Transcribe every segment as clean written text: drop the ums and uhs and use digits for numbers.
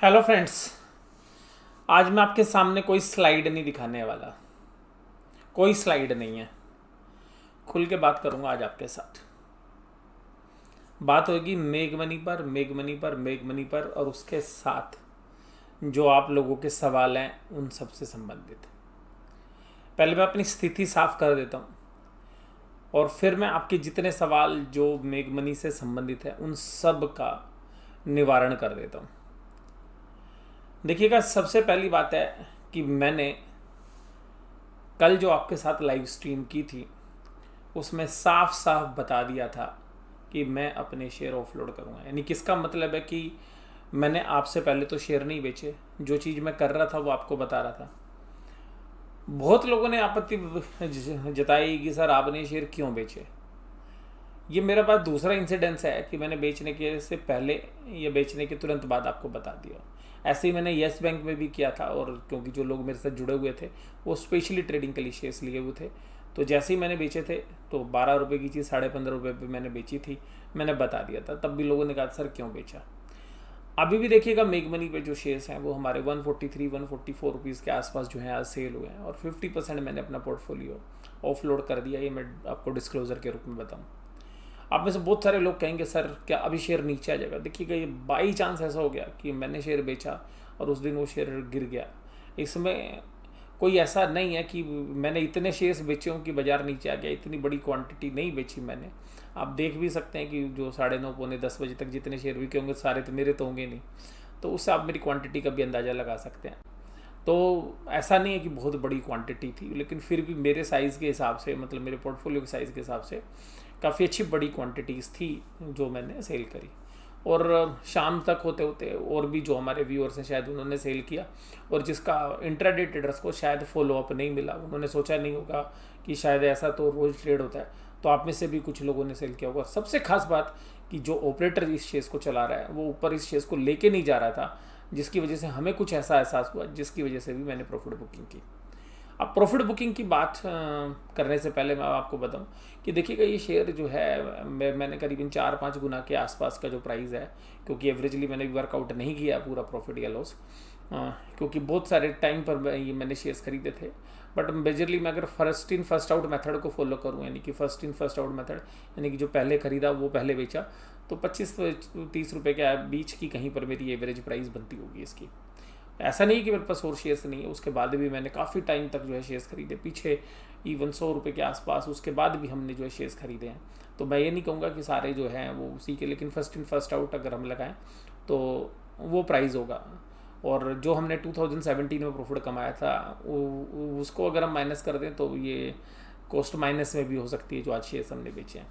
Hello friends. आज मैं आपके सामने कोई स्लाइड नहीं दिखाने वाला। कोई स्लाइड नहीं है। खुल के बात करूंगा आज आपके साथ। बात होगी मेघमनी पर, मेघमनी पर, मेघमनी पर और उसके साथ जो आप लोगों के सवाल हैं उन सब से संबंधित। पहले मैं अपनी स्थिति साफ कर देता हूँ और फिर मैं आपके जितने सवाल जो मेघमनी से संबंधित है उन सब का निवारण कर देता हूँ। देखिएगा, सबसे पहली बात है कि मैंने कल जो आपके साथ लाइव स्ट्रीम की थी उसमें साफ साफ बता दिया था कि मैं अपने शेयर ऑफलोड करूँगा। यानी किसका मतलब है कि मैंने आपसे पहले तो शेयर नहीं बेचे। जो चीज़ मैं कर रहा था वो आपको बता रहा था। बहुत लोगों ने आपत्ति जताई कि सर आपने शेयर क्यों बेचे। ये मेरे पास दूसरा इंसिडेंस है कि मैंने बेचने के से पहले या बेचने के तुरंत बाद आपको बता दिया। ऐसे ही मैंने येस बैंक में भी किया था, और क्योंकि जो लोग मेरे साथ जुड़े हुए थे वो स्पेशली ट्रेडिंग के लिए शेयर्स लिए हुए थे, तो जैसे ही मैंने बेचे थे तो 12 रुपये की चीज़ 15.5 रुपये पर मैंने बेची थी। मैंने बता दिया था, तब भी लोगों ने कहा सर क्यों बेचा। अभी भी देखिएगा मेघमनी पे जो शेयर्स हैं वो हमारे 143-144 रुपीज़ के आसपास जो है आज सेल हुए हैं, और 50% मैंने अपना पोर्टफोलियो ऑफलोड कर दिया। ये मैं आपको डिस्क्लोजर के रूप में बताऊँ। आप में से बहुत सारे लोग कहेंगे सर क्या अभी शेयर नीचे आ जाएगा। देखिएगा, ये बाई चांस ऐसा हो गया कि मैंने शेयर बेचा और उस दिन वो शेयर गिर गया। इसमें कोई ऐसा नहीं है कि मैंने इतने शेयर्स बेचे हों कि बाज़ार नीचे आ गया। इतनी बड़ी क्वांटिटी नहीं बेची मैंने। आप देख भी सकते हैं कि जो 9:30 पौने 10 बजे तक जितने शेयर बिके होंगे सारे तो मेरे तो होंगे नहीं, तो उससे आप मेरी क्वांटिटी का भी अंदाज़ा लगा सकते हैं। तो ऐसा नहीं है कि बहुत बड़ी क्वांटिटी थी, लेकिन फिर भी मेरे साइज़ के हिसाब से, मतलब मेरे पोर्टफोलियो के साइज़ के हिसाब से काफ़ी अच्छी बड़ी क्वांटिटीज़ थी जो मैंने सेल करी। और शाम तक होते होते और भी जो हमारे व्यूअर्स हैं शायद उन्होंने सेल किया, और जिसका इंट्राडे ट्रेडर्स को शायद फॉलोअप नहीं मिला, उन्होंने सोचा नहीं होगा कि शायद ऐसा तो रोज़ ट्रेड होता है, तो आप में से भी कुछ लोगों ने सेल किया होगा। सबसे खास बात कि जो ऑपरेटर इस शेयर्स को चला रहा है वो ऊपर इस शेयर्स को लेके नहीं जा रहा था, जिसकी वजह से हमें कुछ ऐसा एहसास हुआ जिसकी वजह से भी मैंने प्रॉफिट बुकिंग की। अब प्रॉफिट बुकिंग की बात करने से पहले मैं आपको बताऊं कि देखिएगा, ये शेयर जो है मैंने करीबन 4-5 गुना के आसपास का जो प्राइस है, क्योंकि एवरेजली मैंने वर्कआउट नहीं किया पूरा प्रॉफिट या लॉस, क्योंकि बहुत सारे टाइम पर ये मैंने शेयर्स खरीदे थे। बट मेजरली मैं अगर first in first out method को फॉलो करूँ, यानी कि first in first out method, यानी कि जो पहले खरीदा वो पहले बेचा, तो 25-30 रुपये के बीच की कहीं पर मेरी एवरेज प्राइस बनती होगी इसकी। ऐसा नहीं कि मेरे पास और शेयर्स नहीं है, उसके बाद भी मैंने काफ़ी टाइम तक जो है शेयर्स खरीदे, पीछे इवन 100 रुपये के आसपास उसके बाद भी हमने जो है शेयर्स खरीदे हैं। तो मैं ये नहीं कहूँगा कि सारे जो हैं वो उसी के, लेकिन फर्स्ट इन फर्स्ट आउट अगर हम लगाएं तो वो प्राइस होगा। और जो हमने 2017 में प्रॉफिट कमाया था उसको अगर हम माइनस कर दें तो ये कॉस्ट माइनस में भी हो सकती है जो आज शेयर्स हमने बेचे हैं।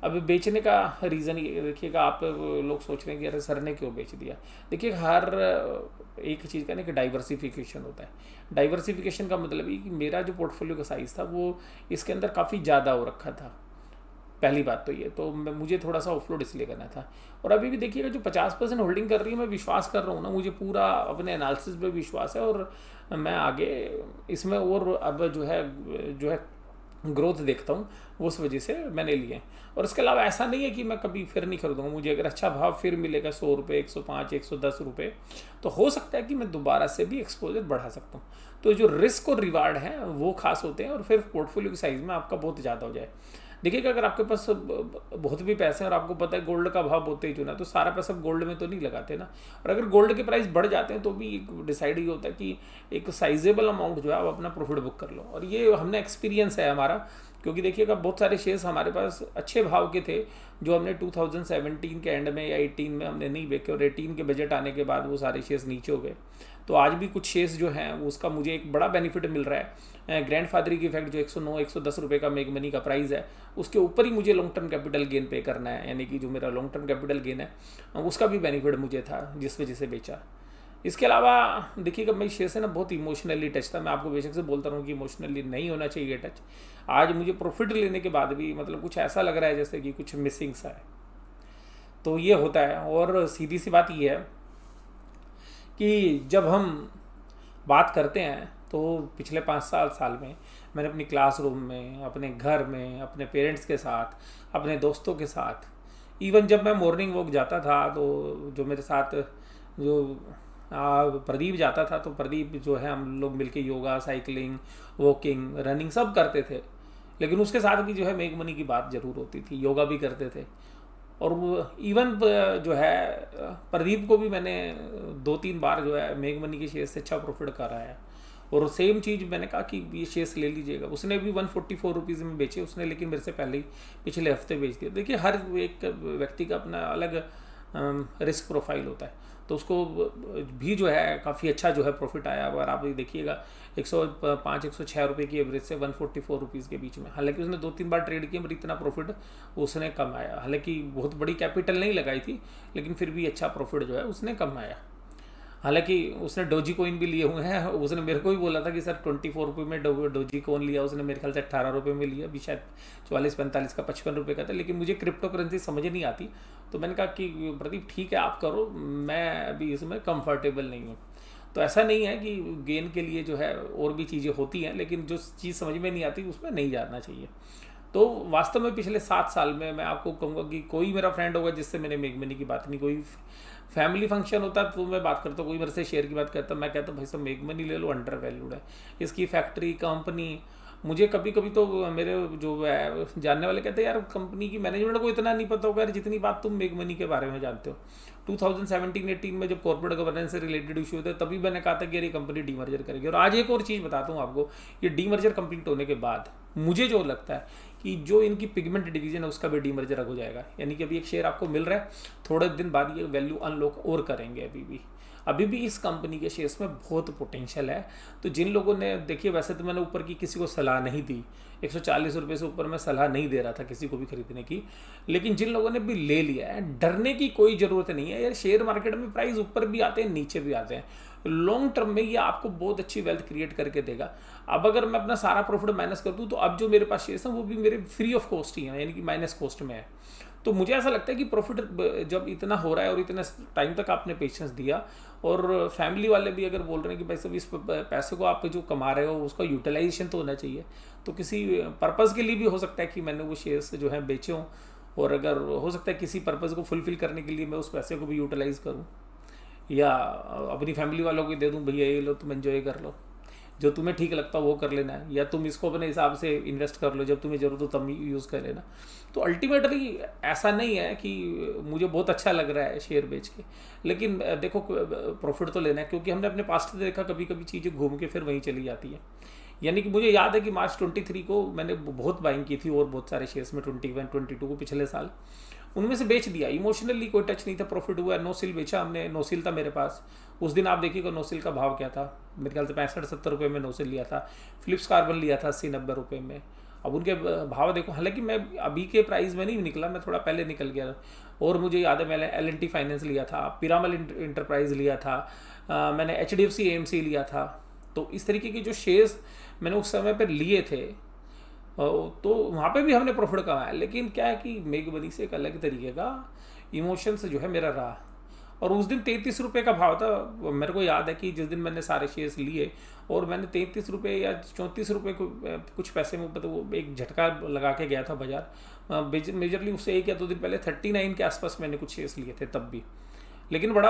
अब बेचने का रीज़न ये देखिएगा, आप लोग सोच रहे हैं कि अरे सर ने क्यों बेच दिया। देखिए, हर एक चीज़ का ना कि डाइवर्सिफिकेशन होता है। डाइवर्सिफिकेशन का मतलब ये कि मेरा जो पोर्टफोलियो का साइज़ था वो इसके अंदर काफ़ी ज़्यादा हो रखा था। पहली बात तो ये, तो मुझे थोड़ा सा ऑफलोड इसलिए करना था। और अभी भी देखिएगा, जो 50% होल्डिंग कर रही है, मैं विश्वास कर रहा हूँ ना, मुझे पूरा अपने एनालिसिस पे विश्वास है, और मैं आगे इसमें और अब जो है ग्रोथ देखता हूँ, उस वजह से मैंने लिए। और इसके अलावा ऐसा नहीं है कि मैं कभी फिर नहीं खरीदूँगा। मुझे अगर अच्छा भाव फिर मिलेगा 100 रुपये, 105, 110 रुपये, तो हो सकता है कि मैं दोबारा से भी एक्सपोजर बढ़ा सकता हूँ। तो जो रिस्क और रिवार्ड है वो खास होते हैं, और फिर पोर्टफोलियो की साइज़ में आपका बहुत ज़्यादा हो जाए। देखिएगा, अगर आपके पास बहुत भी पैसे हैं और आपको पता है गोल्ड का भाव बहुत तेज होना, तो सारा पैसा गोल्ड में तो नहीं लगाते ना। और अगर गोल्ड के प्राइस बढ़ जाते हैं तो भी डिसाइड ये होता है कि एक साइजेबल अमाउंट जो है आप अपना प्रॉफिट बुक कर लो। और ये हमने एक्सपीरियंस है हमारा, क्योंकि देखिएगा बहुत सारे शेयर्स हमारे पास अच्छे भाव के थे जो हमने 2017 के एंड में या 18 में हमने नहीं बेचे, और 18 के बजट आने के बाद वो सारे शेयर्स नीचे हो गए। तो आज भी कुछ शेयर्स जो हैं वो उसका मुझे एक बड़ा बेनिफिट मिल रहा है। ग्रैंडफादर की इफेक्ट जो 109-110 रुपये का मेघमनी का प्राइस है, उसके ऊपर ही मुझे लॉन्ग टर्म कैपिटल गेन पे करना है, यानी कि जो मेरा लॉन्ग टर्म कैपिटल गेन है उसका भी बेनिफिट मुझे था, जिस वजह से बेचा। इसके अलावा देखिएगा, मैं शेयर से ना बहुत इमोशनली टच था। मैं आपको बेशक से बोलता रहूँ कि इमोशनली नहीं होना चाहिए टच। आज मुझे प्रॉफिट लेने के बाद भी मतलब कुछ ऐसा लग रहा है जैसे कि कुछ मिसिंग सा है। तो ये होता है। और सीधी सी बात ये है कि जब हम बात करते हैं तो पिछले 5 साल में मैंने अपनी क्लासरूम में, अपने घर में, अपने पेरेंट्स के साथ, अपने दोस्तों के साथ, इवन जब मैं मॉर्निंग वॉक जाता था तो जो मेरे साथ जो प्रदीप जाता था, तो प्रदीप जो है हम लोग मिलके योगा, साइकिलिंग, वॉकिंग, रनिंग सब करते थे। लेकिन उसके साथ भी जो है मेक मनी की बात ज़रूर होती थी, योगा भी करते थे। और वो इवन जो है प्रदीप को भी मैंने 2-3 बार जो है मेक मनी के शेयर से अच्छा प्रॉफिट कराया। और सेम चीज़ मैंने कहा कि ये शेयर्स ले लीजिएगा, उसने भी 144 रुपीज़ में बेचे उसने, लेकिन मेरे से पहले ही पिछले हफ्ते बेच दिया। देखिए हर एक व्यक्ति का अपना अलग रिस्क प्रोफाइल होता है, तो उसको भी जो है काफ़ी अच्छा जो है प्रॉफिट आया। अगर आप देखिएगा 105-106 रुपये की एवरेज से 144 रुपीज़ के बीच में, हालांकि उसने 2-3 बार ट्रेड किया, पर इतना प्रॉफिट उसने कमाया। हालांकि बहुत बड़ी कैपिटल नहीं लगाई थी, लेकिन फिर भी अच्छा प्रॉफिट जो है उसने कमाया। हालांकि उसने डोजी कॉइन भी लिए हुए हैं, उसने मेरे को भी बोला था कि सर 24 रुपये में डोजी कॉइन लिया, उसने मेरे ख्याल से 18 रुपये में लिया, अभी शायद 44-45 का 55 रुपये का था। लेकिन मुझे क्रिप्टो करेंसी समझ नहीं आती, तो मैंने कहा कि प्रदीप ठीक है आप करो, मैं अभी इसमें कंफर्टेबल नहीं हूँ। तो ऐसा नहीं है कि गेन के लिए जो है और भी चीज़ें होती हैं, लेकिन जो चीज़ समझ में नहीं आती उसमें नहीं जाना चाहिए। तो वास्तव में पिछले 7 साल में मैं आपको कहूँगा कि कोई मेरा फ्रेंड होगा जिससे मैंने मेक मनी की बात नहीं, कोई फैमिली फंक्शन होता तो मैं बात करता, कोई मेरे से शेयर की बात करता, मैं कहता भाई साहब मेक मनी ले लो, अंडर वैल्यूड है, इसकी फैक्ट्री कंपनी। मुझे कभी कभी तो मेरे जो है जानने वाले कहते हैं यार कंपनी की मैनेजमेंट को इतना नहीं पता होगा यार जितनी बात तुम मेक मनी के बारे में जानते हो। 2017-18 में जब कॉर्पोरेट गवर्नेंस से रिलेटेड इशू थे तभी मैंने कहा था कि यार ये कंपनी डीमर्जर करेगी। और आज एक और चीज़ बताता हूँ आपको, ये डीमर्जर कंप्लीट होने के बाद मुझे जो लगता है कि जो इनकी पिगमेंट डिवीजन है उसका भी डीमर्जर हो जाएगा। यानी कि अभी एक शेयर आपको मिल रहा है, थोड़े दिन बाद ये वैल्यू अनलॉक और करेंगे। अभी भी इस कंपनी के शेयर्स में बहुत पोटेंशियल है। तो जिन लोगों ने, देखिए वैसे तो मैंने ऊपर की किसी को सलाह नहीं दी, 140 रुपये से ऊपर मैं सलाह नहीं दे रहा था किसी को भी खरीदने की, लेकिन जिन लोगों ने भी ले लिया है डरने की कोई ज़रूरत नहीं है यार। शेयर मार्केट में प्राइस ऊपर भी आते हैं नीचे भी आते हैं, लॉन्ग टर्म में ये आपको बहुत अच्छी वेल्थ क्रिएट करके देगा। अब अगर मैं अपना सारा प्रॉफिट माइनस कर दूँ तो अब जो मेरे पास शेयर्स हैं वो भी मेरे फ्री ऑफ कॉस्ट ही हैं, यानी कि माइनस कॉस्ट में है। तो मुझे ऐसा लगता है कि प्रॉफिट जब इतना हो रहा है और इतना टाइम तक आपने पेशेंस दिया, और फैमिली वाले भी अगर बोल रहे हैं कि भाई सब इस पैसे को आप जो कमा रहे हो उसका यूटिलाइजेशन तो होना चाहिए, तो किसी पर्पज़ के लिए भी हो सकता है कि मैंने वो शेयर्स जो है बेचे हों, और अगर हो सकता है किसी पर्पज़ को फुलफिल करने के लिए मैं उस पैसे को भी यूटिलाइज़ करूँ, या अपनी फैमिली वालों को दे दूँ भैया ये लो तुम एंजॉय कर लो, जो तुम्हें ठीक लगता है वो कर लेना है, या तुम इसको अपने हिसाब से इन्वेस्ट कर लो, जब तुम्हें ज़रूरत हो तब यूज़ कर लेना। तो अल्टीमेटली ऐसा नहीं है कि मुझे बहुत अच्छा लग रहा है शेयर बेच के, लेकिन देखो प्रॉफिट तो लेना है, क्योंकि हमने अपने पास्ट में देखा कभी कभी चीज़ें घूम के फिर वहीं चली जाती है। यानी कि मुझे याद है कि मार्च 23 को मैंने बहुत बाइंग की थी और बहुत सारे शेयर्स में 21-22 को पिछले साल, उनमें से बेच दिया। इमोशनली कोई टच नहीं था, प्रॉफिट हुआ, नो सेल बेचा हमने, नो सेल था मेरे पास उस दिन। आप देखिएगा नो सेल का भाव क्या था, मेरे ख्याल से 65-70 रुपये में नो सेल लिया था। फिलिप्स कार्बन लिया था 80-90 रुपये में। अब उनके भाव देखो, हालांकि मैं अभी के प्राइस में नहीं निकला, मैं थोड़ा पहले निकल गया। और मुझे याद है मैंने L&T फाइनेंस लिया था, पिरामल इंटरप्राइज लिया था, मैंने HDFC AMC लिया था। तो इस तरीके के जो शेयर्स मैंने उस समय पर लिए थे, तो वहाँ पे भी हमने प्रॉफिट कमाया। लेकिन क्या है कि मेक मनी से एक अलग तरीके का इमोशंस जो है मेरा रहा। और उस दिन 33 रुपये का भाव था, मेरे को याद है कि जिस दिन मैंने सारे शेयर्स लिए और मैंने 33 रुपये या 34 रुपये को कुछ पैसे में तो वो एक झटका लगा के गया था बाजार। मेजरली उससे 1 या 2 दिन पहले 39 के आसपास मैंने कुछ शेयर्स लिए थे तब भी। लेकिन बड़ा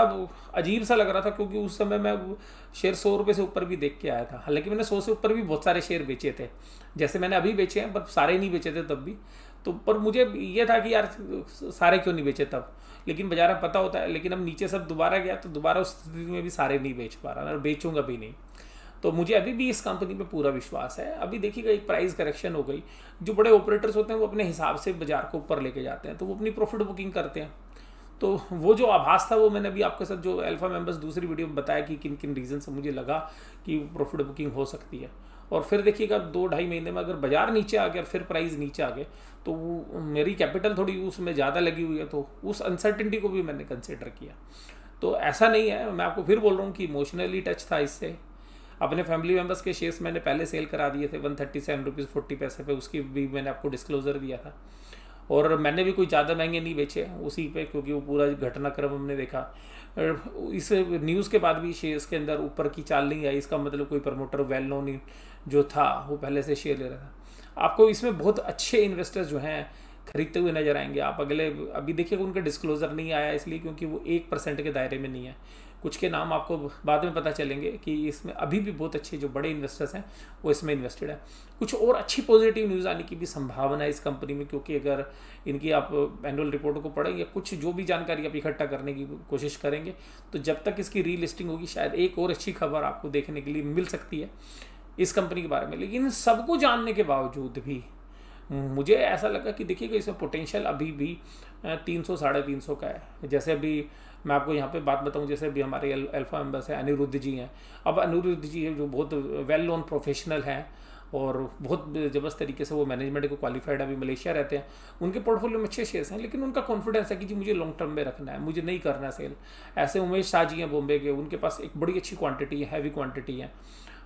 अजीब सा लग रहा था, क्योंकि उस समय मैं शेयर 100 रुपये से ऊपर भी देख के आया था। हालांकि मैंने 100 से ऊपर भी बहुत सारे शेयर बेचे थे, जैसे मैंने अभी बेचे हैं, पर सारे नहीं बेचे थे तब भी। तो पर मुझे ये था कि यार सारे क्यों नहीं बेचे तब, लेकिन बाजार में पता होता है। लेकिन अब नीचे सब दोबारा गया तो दोबारा उस स्थिति में भी सारे नहीं बेच पा रहा और बेचूंगा भी नहीं। तो मुझे अभी भी इस कंपनी पे पूरा विश्वास है। अभी देखिएगा एक प्राइस करेक्शन हो गई, जो बड़े ऑपरेटर्स होते हैं वो अपने हिसाब से बाजार को ऊपर लेके जाते हैं, तो वो अपनी प्रॉफिट बुकिंग करते हैं। तो वो जो आभास था वो मैंने अभी आपके साथ जो अल्फा मेंबर्स दूसरी वीडियो में बताया कि किन किन रीज़न से मुझे लगा कि प्रॉफिट बुकिंग हो सकती है। और फिर देखिएगा 2-2.5 महीने में अगर बाजार नीचे आ गया, फिर प्राइस नीचे आ गए, तो मेरी कैपिटल थोड़ी उसमें ज़्यादा लगी हुई है, तो उस अनसर्टिनिटी को भी मैंने कंसिडर किया। तो ऐसा नहीं है, मैं आपको फिर बोल रहा हूँ कि इमोशनली टच था इससे। अपने फैमिली मेम्बर्स के शेयर्स मैंने पहले सेल करा दिए थे 137 रुपीज़ 40 पैसे पे, उसकी भी मैंने आपको डिस्क्लोजर दिया था। और मैंने भी कोई ज़्यादा महंगे नहीं बेचे उसी पे, क्योंकि वो पूरा घटनाक्रम हमने देखा। इस न्यूज़ के बाद भी शेयर्स के अंदर ऊपर की चाल नहीं आई, इसका मतलब कोई प्रमोटर वेल नोन जो था वो पहले से शेयर ले रहा था। आपको इसमें बहुत अच्छे इन्वेस्टर्स जो हैं खरीदते हुए नजर आएंगे। आप अभी देखिएगा उनका डिस्क्लोजर नहीं आया इसलिए क्योंकि वो 1% के दायरे में नहीं है। कुछ के नाम आपको बाद में पता चलेंगे कि इसमें अभी भी बहुत अच्छे जो बड़े इन्वेस्टर्स हैं वो इसमें इन्वेस्टेड है। कुछ और अच्छी पॉजिटिव न्यूज़ आने की भी संभावना है इस कंपनी में, क्योंकि अगर इनकी आप एनुअल रिपोर्ट को पढ़ेंगे, कुछ जो भी जानकारी आप इकट्ठा करने की कोशिश करेंगे, तो जब तक इसकी रीलिस्टिंग होगी शायद एक और अच्छी खबर आपको देखने के लिए मिल सकती है इस कंपनी के बारे में। लेकिन सबको जानने के बावजूद भी मुझे ऐसा लगा कि देखिएगा इसमें पोटेंशियल अभी भी 300 350 का है। जैसे अभी मैं आपको यहाँ पे बात बताऊँ, जैसे अभी हमारे अल्फा मेंबर्स हैं, अनिरुद्ध जी हैं। अब अनिरुद्ध जी है जो बहुत वेल नोन प्रोफेशनल हैं और बहुत ज़बरदस्त तरीके से वो मैनेजमेंट को क्वालिफाइड, अभी मलेशिया रहते हैं। उनके पोर्टफोलियो में अच्छे शेयर्स हैं, लेकिन उनका कॉन्फिडेंस है कि जी मुझे लॉन्ग टर्म में रखना है, मुझे नहीं करना सेल। ऐसे उमेश शाह जी हैं बॉम्बे के, उनके पास एक बड़ी अच्छी क्वांटिटी है, हैवी क्वांटिटी है,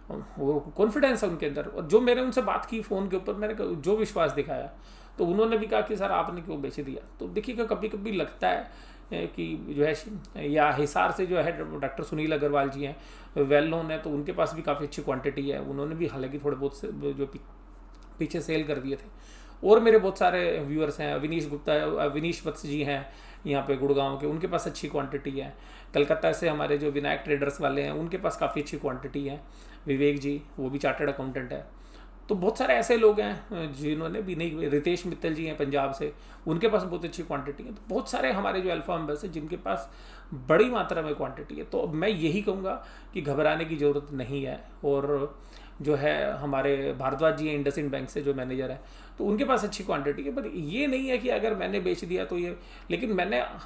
वो कॉन्फिडेंस है उनके अंदर। और जो मैंने उनसे बात की फ़ोन के ऊपर, मैंने जो विश्वास दिखाया, तो उन्होंने भी कहा कि सर आपने क्यों बेच दिया। तो देखिएगा कभी कभी लगता है कि जो है, या हिसार से जो है डॉक्टर सुनील अग्रवाल जी हैं, वेल नोन है, तो उनके पास भी काफ़ी अच्छी क्वांटिटी है। उन्होंने भी हालांकि थोड़े बहुत जो पीछे सेल कर दिए थे। और मेरे बहुत सारे व्यूअर्स हैं, विनीश वत्स जी हैं यहाँ पे गुड़गांव के, उनके पास अच्छी क्वांटिटी है। कलकत्ता से हमारे जो विनायक ट्रेडर्स वाले हैं, उनके पास काफ़ी अच्छी क्वांटिटी है। विवेक जी, वो भी चार्टर्ड अकाउंटेंट है। तो बहुत सारे ऐसे लोग हैं जिन्होंने भी नहीं, रितेश मित्तल जी हैं पंजाब से, उनके पास बहुत अच्छी क्वांटिटी है। तो बहुत सारे हमारे जो अल्फा मेंबर्स हैं जिनके पास बड़ी मात्रा में क्वांटिटी है। तो अब मैं यही कहूँगा कि घबराने की ज़रूरत नहीं है। और जो है हमारे भारद्वाज जी हैं इंडसइंड बैंक से जो मैनेजर है, तो उनके पास अच्छी क्वांटिटी है। पर ये नहीं है कि अगर मैंने बेच दिया तो ये, लेकिन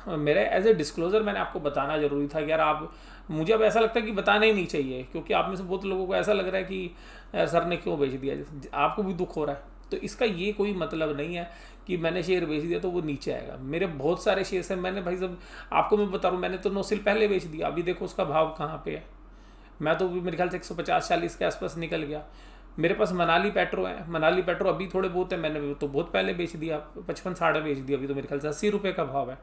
मेरे एज ए डिस्क्लोजर मैंने आपको बताना जरूरी था कि यार आप, मुझे अब ऐसा लगता है कि बताना ही नहीं चाहिए, क्योंकि आप में से बहुत लोगों को ऐसा लग रहा है कि सर ने क्यों बेच दिया, आपको भी दुख हो रहा है। तो इसका ये कोई मतलब नहीं है कि मैंने शेयर बेच दिया तो वो नीचे आएगा। मेरे बहुत सारे शेयर्स हैं, मैंने भाई साहब आपको मैं बता रहा हूँ, मैंने तो 9 साल पहले बेच दिया, अभी देखो उसका भाव कहाँ पे है। मैं तो मेरे ख्याल से 150-40 के आसपास निकल गया। मेरे पास मनाली पेट्रो है, मनाली पेट्रो अभी थोड़े बहुत है, मैंने तो बहुत पहले बेच दिया, 55-60 बेच दिया, अभी तो मेरे ख्याल से 80 रुपये का भाव है।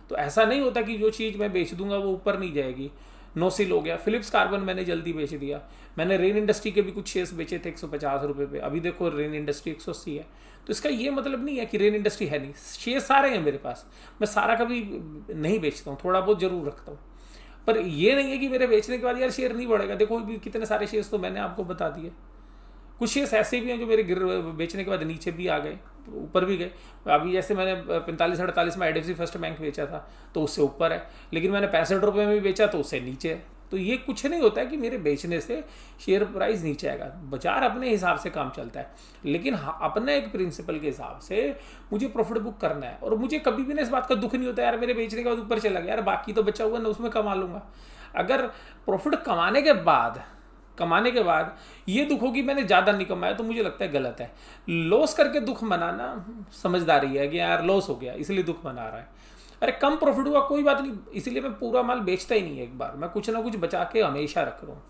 तो ऐसा नहीं होता कि जो चीज़ मैं बेच दूंगा वो ऊपर नहीं जाएगी। नोसिल हो गया, फिलिप्स कार्बन मैंने जल्दी बेच दिया। मैंने रेन इंडस्ट्री के भी कुछ शेयर्स बेचे थे 150 रुपये पे, अभी देखो रेन इंडस्ट्री 180 है। तो इसका ये मतलब नहीं है कि रेन इंडस्ट्री है नहीं, शेयर सारे हैं मेरे पास, मैं सारा कभी नहीं बेचता हूँ, थोड़ा बहुत जरूर रखता हूँ। पर ये नहीं है कि मेरे बेचने के बाद यार शेयर नहीं बढ़ेगा। देखो कितने सारे शेयर्स तो मैंने आपको बता दिए। कुछ शेयर्स ऐसे भी हैं जो मेरे बेचने के बाद नीचे भी आ गए, ऊपर भी गए। अभी जैसे मैंने 45-48 में IDFC फर्स्ट बैंक बेचा था तो उससे ऊपर है, लेकिन मैंने 65 रुपये में भी बेचा तो उससे नीचे है। तो ये कुछ नहीं होता है कि मेरे बेचने से शेयर प्राइस नीचे आएगा। बाजार अपने हिसाब से काम चलता है, लेकिन अपने एक प्रिंसिपल के हिसाब से मुझे प्रॉफिट बुक करना है। और मुझे कभी भी ना इस बात का दुख नहीं होता यार मेरे बेचने के बाद ऊपर चला गया, यार बाकी तो बचा हुआ ना, उसमें कमा लूंगा। अगर प्रॉफिट कमाने के बाद ये दुख हो कि मैंने ज़्यादा नहीं कमाया, तो मुझे लगता है गलत है। लॉस करके दुख मनाना समझदारी है कि यार लॉस हो गया इसलिए दुख मना रहा है। अरे कम प्रॉफिट हुआ कोई बात नहीं, इसलिए मैं पूरा माल बेचता ही नहीं है एक बार, मैं कुछ ना कुछ बचा के हमेशा रख रहा हूँ।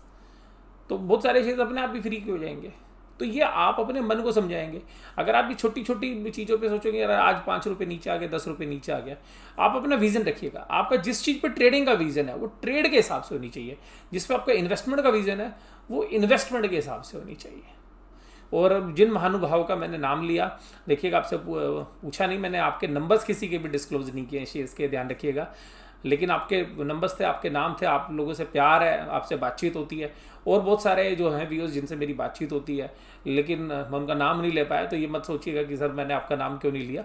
तो बहुत सारे शेयर अपने आप ही फ्री हो जाएंगे। तो ये आप अपने मन को समझाएंगे। अगर आप भी छोटी छोटी चीज़ों पे सोचोगे यार आज 5 रुपये नीचे आ गया, 10 रुपये नीचे आ गया, आप अपना विजन रखिएगा। आपका जिस चीज़ पे ट्रेडिंग का विजन है वो ट्रेड के हिसाब से होनी चाहिए, जिस पे आपका इन्वेस्टमेंट का विजन है वो इन्वेस्टमेंट के हिसाब से होनी चाहिए। और जिन महानुभावों का मैंने नाम लिया, देखिएगा आपसे पूछा नहीं मैंने, आपके नंबर्स किसी के भी डिस्क्लोज नहीं किए शेयर्स के, ध्यान रखिएगा। लेकिन आपके नंबर्स थे, आपके नाम थे, आप लोगों से प्यार है, आपसे बातचीत होती है। और बहुत सारे जो हैं व्यूअर्स जिनसे मेरी बातचीत होती है, लेकिन मैं उनका नाम नहीं ले पाया, तो ये मत सोचिएगा कि सर मैंने आपका नाम क्यों नहीं लिया।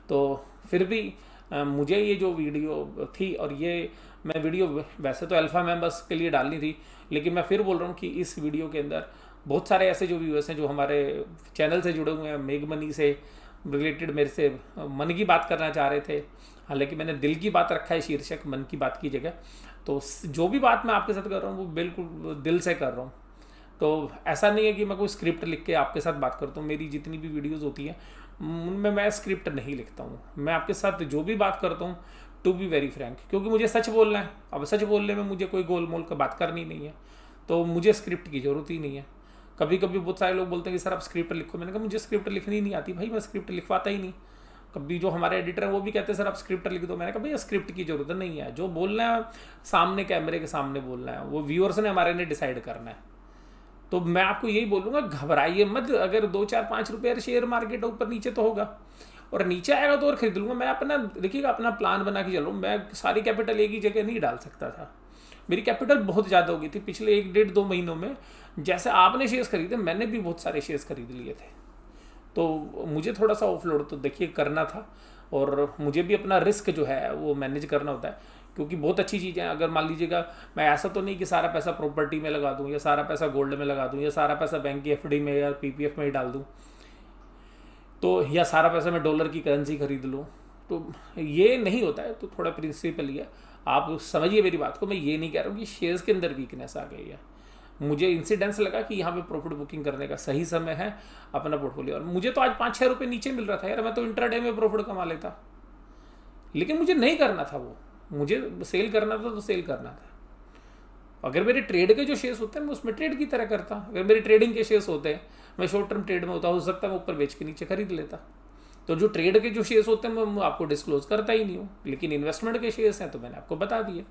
तो फिर भी मुझे ये जो वीडियो थी, और ये मैं वीडियो वैसे तो अल्फा मेंबर्स के लिए डालनी थी, लेकिन मैं फिर बोल रहा हूँ कि इस वीडियो के अंदर बहुत सारे ऐसे जो व्यूअर्स हैं जो हमारे चैनल से जुड़े हुए हैं, मेग मनी से रिलेटेड मेरे से मन की बात करना चाह रहे थे। हालांकि मैंने दिल की बात रखा है शीर्षक, मन की बात की जगह। तो जो भी बात मैं आपके साथ कर रहा हूँ वो बिल्कुल दिल से कर रहा हूँ। तो ऐसा नहीं है कि मैं कोई स्क्रिप्ट लिख के आपके साथ बात करता हूँ। मेरी जितनी भी वीडियोज़ होती हैं उनमें मैं स्क्रिप्ट नहीं लिखता हूँ। मैं आपके साथ जो भी बात करता हूँ टू बी वेरी फ्रैंक, क्योंकि मुझे सच बोलना है। अब सच बोलने में मुझे कोई गोल मोल का बात करनी नहीं है, तो मुझे स्क्रिप्ट की ज़रूरत ही नहीं है। कभी कभी बहुत सारे लोग बोलते हैं कि सर आप स्क्रिप्ट लिखो, मैंने कहा मुझे स्क्रिप्ट लिखनी नहीं आती भाई, मैं स्क्रिप्ट लिखवाता ही नहीं। कभी जो हमारे एडिटर हैं वो भी कहते हैं सर आप स्क्रिप्ट लिख दो, मैंने कहा भैया स्क्रिप्ट की जरूरत नहीं है। जो बोलना है सामने कैमरे के सामने बोलना है, वो व्यूअर्स ने हमारे ने डिसाइड करना है। तो मैं आपको यही बोलूँगा, घबराइए मत। अगर 2-4-5 रुपये शेयर मार्केट ऊपर नीचे तो होगा, और नीचे आएगा तो और खरीद लूँगा। मैं अपना देखिएगा अपना प्लान बना के चल रहा हूँ। मैं सारी कैपिटल एक ही जगह नहीं डाल सकता था, मेरी कैपिटल बहुत ज़्यादा हो गई थी पिछले 1 डेढ़ 2 महीनों में। जैसे आपने शेयर्स खरीदे, मैंने भी बहुत सारे शेयर्स खरीद लिए थे। तो मुझे थोड़ा सा ऑफलोड तो देखिए करना था, और मुझे भी अपना रिस्क जो है वो मैनेज करना होता है, क्योंकि बहुत अच्छी चीज़ें हैं। अगर मान लीजिएगा, मैं ऐसा तो नहीं कि सारा पैसा प्रॉपर्टी में लगा दूँ, या सारा पैसा गोल्ड में लगा दूँ, या सारा पैसा बैंक की एफडी में या पीपीएफ में ही डाल दूँ, तो या सारा पैसा मैं डॉलर की करेंसी खरीद लूँ, तो ये नहीं होता है। तो थोड़ा प्रिंसिपल ही है, आप समझिए मेरी बात को। मैं ये नहीं कह रहा हूँ कि शेयर्स के अंदर वीकनेस आ गई है। मुझे इंसिडेंस लगा कि यहाँ पे प्रॉफिट बुकिंग करने का सही समय है अपना पोर्टफोलियो। और मुझे तो आज 5-6 रुपये नीचे मिल रहा था यार, मैं तो इंट्राडे में प्रॉफिट कमा लेता, लेकिन मुझे नहीं करना था वो। मुझे सेल करना था तो सेल करना था। अगर मेरे ट्रेड के जो शेयर्स होते हैं मैं उसमें ट्रेड की तरह करता। अगर मेरे ट्रेडिंग के शेयर्स होते हैं, मैं शॉर्ट टर्म ट्रेड में होता, हो सकता है मैं ऊपर बेच के नीचे खरीद लेता। तो जो ट्रेड के जो शेयर्स होते हैं मैं आपको डिस्क्लोज करता ही नहीं हूँ, लेकिन इन्वेस्टमेंट के शेयर्स हैं तो मैंने आपको बता दिए।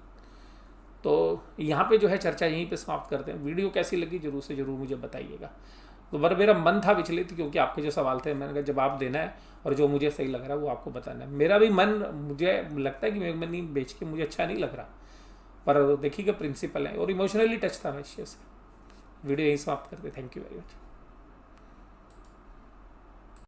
तो यहाँ पे जो है चर्चा यहीं पे समाप्त करते हैं। वीडियो कैसी लगी जरूर से जरूर मुझे बताइएगा। तो मेरा मन था विचलित, क्योंकि आपके जो सवाल थे मैंने कहा जवाब देना है, और जो मुझे सही लग रहा है वो आपको बताना है। मेरा भी मन, मुझे लगता है कि मैं नहीं बेच के मुझे अच्छा नहीं लग रहा, पर देखिएगा प्रिंसिपल है और इमोशनली टच था मैं इस चीज़ से। वीडियो यहीं समाप्त करते। Thank you very much.